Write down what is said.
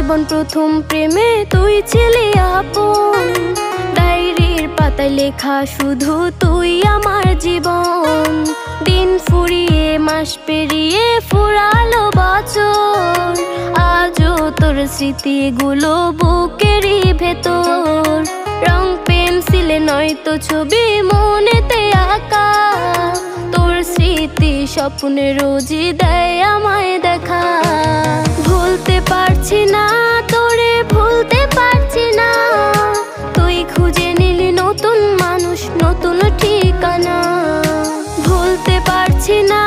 জীবন প্রথম প্রেমে তুই ছিলি আপন, ডায়েরির পাতায় লেখা শুধু তুই আমার জীবন। দিন ফুরিয়ে মাস পেরিয়ে ফুরালো বছর, আজও তোর স্মৃতিগুলো বুকেরই ভেতর। রং পেন্সিলে নয়তো ছবি মনেতে আঁকা, তোর স্মৃতি স্বপ্নে রোজই দেয় আমায় দেখা। ভুলতে পারছি না তোরে, ভুলতে পারছি না, তুই খুঁজে নিলি নতুন মানুষ, নতুন ঠিকানা। ভুলতে পারছি না